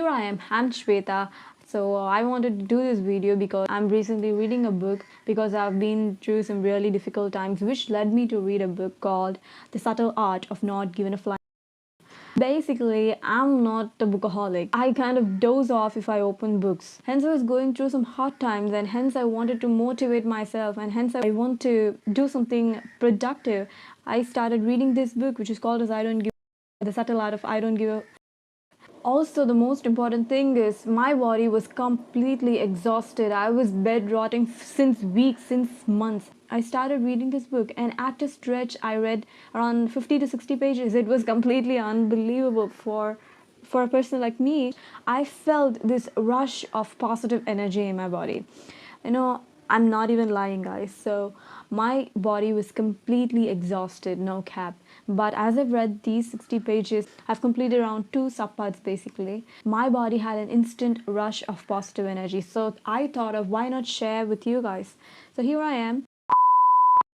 here I am, I'm Shweta. So I wanted to do this video because I'm recently reading a book because I've been through some really difficult times, which led me to read a book called The Subtle Art of Not Giving a Flying. Basically, I'm not a bookaholic. I kind of doze off if I open books. Hence, I was going through some hard times, and hence I wanted to motivate myself, and hence I want to do something productive. I started reading this book, which is called as I Don't Give The Subtle Art of I Don't Give a. Also, the most important thing is my body was completely exhausted. I was bedrotting since weeks, since months. I started reading this book, and at a stretch, I read around 50 to 60 pages. It was completely unbelievable for a person like me. I felt this rush of positive energy in my body. I'm not even lying, guys. So my body was completely exhausted, no cap. But as I've read these 60 pages, I've completed around 2 subparts basically. My body had an instant rush of positive energy. So I thought of why not share with you guys. So here I am.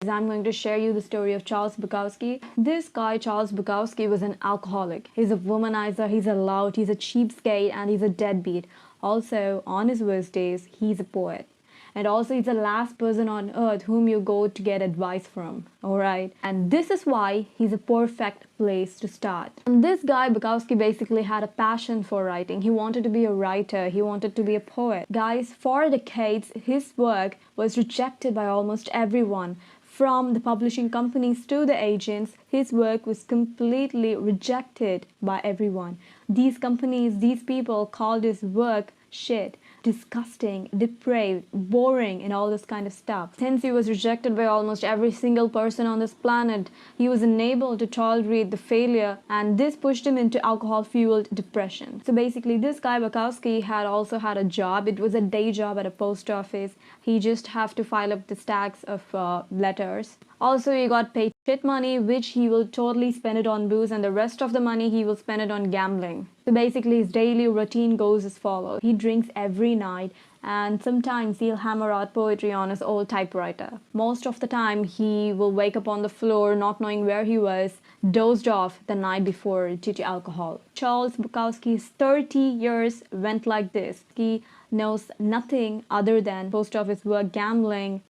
I'm going to share you the story of Charles Bukowski. This guy, Charles Bukowski, was an alcoholic. He's a womanizer, he's a lout, he's a cheapskate, and he's a deadbeat. Also, on his worst days, he's a poet. And also, he's the last person on earth whom you go to get advice from. Alright? And this is why he's a perfect place to start. And this guy, Bukowski, basically had a passion for writing. He wanted to be a writer. He wanted to be a poet. Guys, for decades, his work was rejected by almost everyone. From the publishing companies to the agents, his work was completely rejected by everyone. These companies, these people called his work shit, disgusting, depraved, boring, and all this kind of stuff. Since he was rejected by almost every single person on this planet, he was unable to tolerate the failure, and this pushed him into alcohol-fueled depression. So basically, this guy Buckowski had also had a job. It was a day job at a post office. He just have to file up the stacks of letters. Also, he got paid shit money, which he will totally spend it on booze, and the rest of the money he will spend it on gambling. So basically, his daily routine goes as follows. He drinks every night, and sometimes he'll hammer out poetry on his old typewriter. Most of the time, he will wake up on the floor not knowing where he was, dozed off the night before due to alcohol. Charles Bukowski's 30 years went like this. He knows nothing other than post office work, gambling,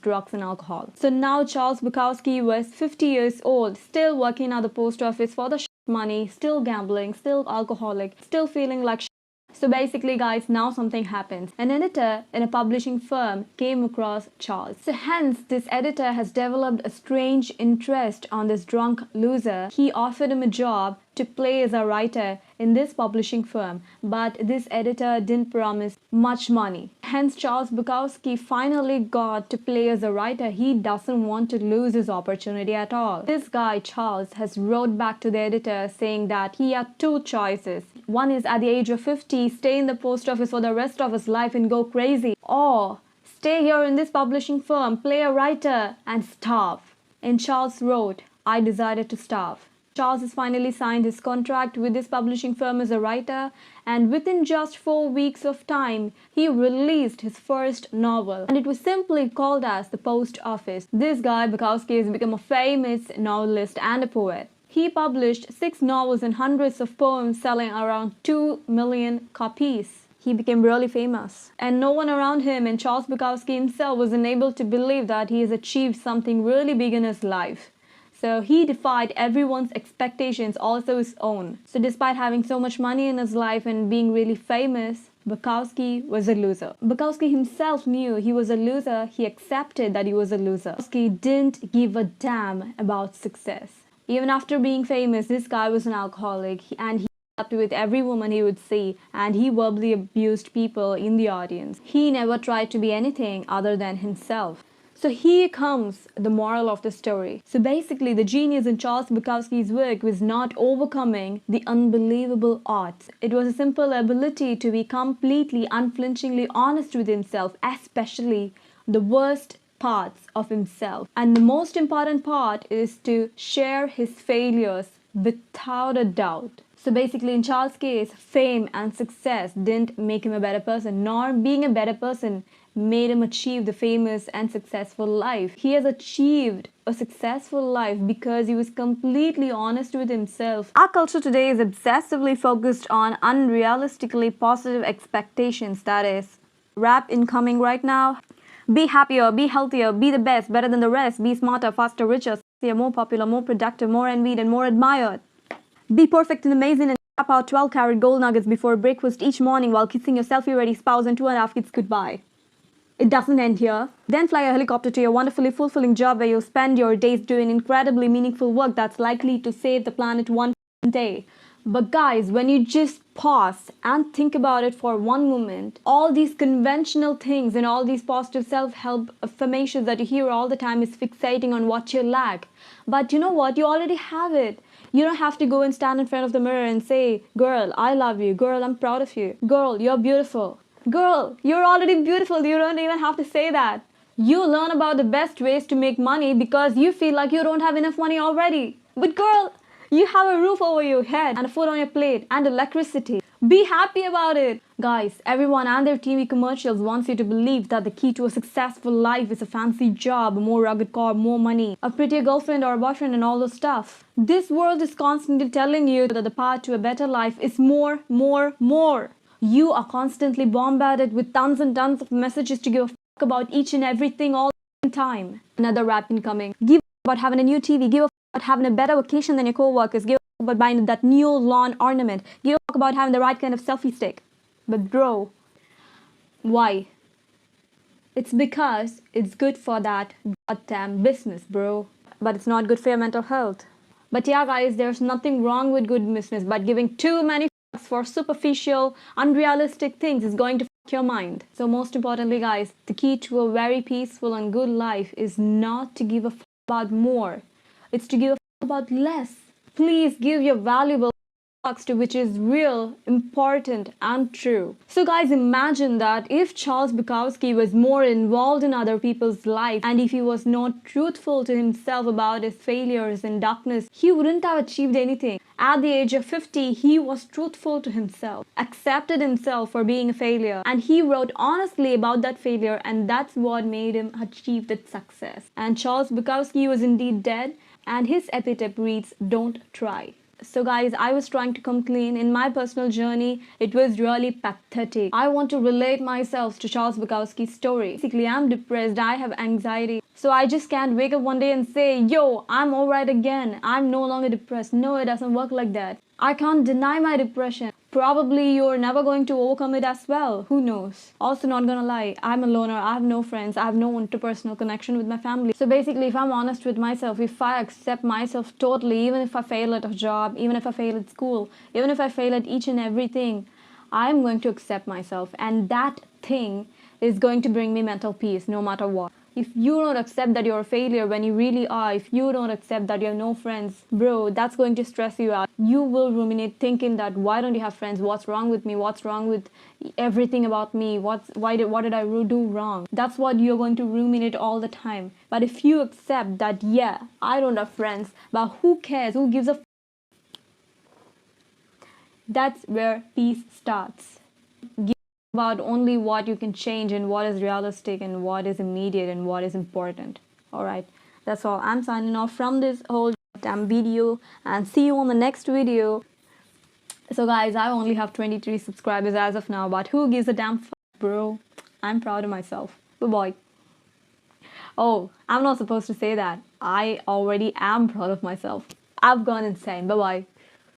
drugs and alcohol. So now Charles Bukowski was 50 years old, still working at the post office for the money, still gambling, still alcoholic, still feeling like shit. So basically, guys, now something happens. An editor in a publishing firm came across Charles. So hence, this editor has developed a strange interest on this drunk loser. He offered him a job to play as a writer in this publishing firm, but this editor didn't promise much money. Hence, Charles Bukowski finally got to play as a writer. He doesn't want to lose his opportunity at all. This guy, Charles, has wrote back to the editor saying that he had 2 choices. One is at the age of 50, stay in the post office for the rest of his life and go crazy, or stay here in this publishing firm, play a writer, and starve. And Charles wrote, I decided to starve. Charles has finally signed his contract with this publishing firm as a writer, and within just 4 weeks of time, he released his first novel, and it was simply called as The Post Office. This guy, Bukowski, has become a famous novelist and a poet. He published 6 novels and hundreds of poems, selling around 2 million copies. He became really famous, and no one around him and Charles Bukowski himself was unable to believe that he has achieved something really big in his life. So he defied everyone's expectations, also his own. So despite having so much money in his life and being really famous, Bukowski was a loser. Bukowski himself knew he was a loser. He accepted that he was a loser. Bukowski didn't give a damn about success. Even after being famous, this guy was an alcoholic, and he slept with every woman he would see, and he verbally abused people in the audience. He never tried to be anything other than himself. So here comes the moral of the story. So basically, the genius in Charles Bukowski's work was not overcoming the unbelievable odds. It was a simple ability to be completely, unflinchingly honest with himself, especially the worst parts of himself. And the most important part is to share his failures without a doubt. So basically, in Charles' case, fame and success didn't make him a better person, nor being a better person made him achieve the famous and successful life. He has achieved a successful life because he was completely honest with himself. Our culture today is obsessively focused on unrealistically positive expectations. That is, rap incoming right now. Be happier, be healthier, be the best, better than the rest, be smarter, faster, richer, sexier, more popular, more productive, more envied, and more admired. Be perfect and amazing and tap out 12-carat gold nuggets before breakfast each morning while kissing your selfie-ready spouse and 2.5 kids goodbye. It doesn't end here. Then fly a helicopter to your wonderfully fulfilling job where you spend your days doing incredibly meaningful work that's likely to save the planet one day. But guys, when you just pause and think about it for one moment, all these conventional things and all these positive self-help affirmations that you hear all the time is fixating on what you lack. But you know what? You already have it. You don't have to go and stand in front of the mirror and say, girl, I love you. Girl, I'm proud of you. Girl, you're beautiful. Girl, you're already beautiful. You don't even have to say that. You learn about the best ways to make money because you feel like you don't have enough money already. But girl, you have a roof over your head and a food on your plate and electricity. Be happy about it. Guys, everyone and their TV commercials wants you to believe that the key to a successful life is a fancy job, a more rugged car, more money, a prettier girlfriend or a boyfriend and all those stuff. This world is constantly telling you that the path to a better life is more, more, more. You are constantly bombarded with tons and tons of messages to give a fuck about each and everything all the time. Another rap incoming. Give a fuck about having a new TV. Give a fuck about having a better vacation than your co-workers. Give a fuck about buying that new lawn ornament. Give a fuck about having the right kind of selfie stick. But bro, why? It's because it's good for that goddamn business, bro. But it's not good for your mental health. But yeah, guys, there's nothing wrong with good business, but giving too many fucks for superficial, unrealistic things is going to fuck your mind. So most importantly, guys, the key to a very peaceful and good life is not to give a fuck about more. It's to give a fuck about less. Please give your valuable fucks to which is real, important, and true. So guys, imagine that if Charles Bukowski was more involved in other people's lives and if he was not truthful to himself about his failures and darkness, he wouldn't have achieved anything. At the age of 50, he was truthful to himself, accepted himself for being a failure, and he wrote honestly about that failure, and that's what made him achieve that success. And Charles Bukowski was indeed dead, and his epitaph reads, "Don't try." So guys, I was trying to come clean. In my personal journey, it was really pathetic. I want to relate myself to Charles Bukowski's story. Basically, I'm depressed, I have anxiety. So I just can't wake up one day and say, yo, I'm alright again. I'm no longer depressed. No, it doesn't work like that. I can't deny my depression. Probably you're never going to overcome it as well. Who knows? Also, not gonna lie, I'm a loner. I have no friends. I have no interpersonal connection with my family. So basically, if I'm honest with myself, if I accept myself totally, even if I fail at a job, even if I fail at school, even if I fail at each and everything, I'm going to accept myself. And that thing is going to bring me mental peace no matter what. If you don't accept that you're a failure when you really are, if you don't accept that you have no friends, bro, that's going to stress you out. You will ruminate thinking that why don't you have friends? What's wrong with me? What's wrong with everything about me? What did I do wrong? That's what you're going to ruminate all the time. But if you accept that, yeah, I don't have friends, but who cares? Who gives a f? That's where peace starts. About only what you can change and what is realistic and what is immediate and what is important. Alright, that's all. I'm signing off from this whole damn video and see you on the next video. So guys, I only have 23 subscribers as of now, but who gives a damn fuck, bro? I'm proud of myself. Bye-bye. Oh, I'm not supposed to say that. I already am proud of myself. I've gone insane. Bye-bye.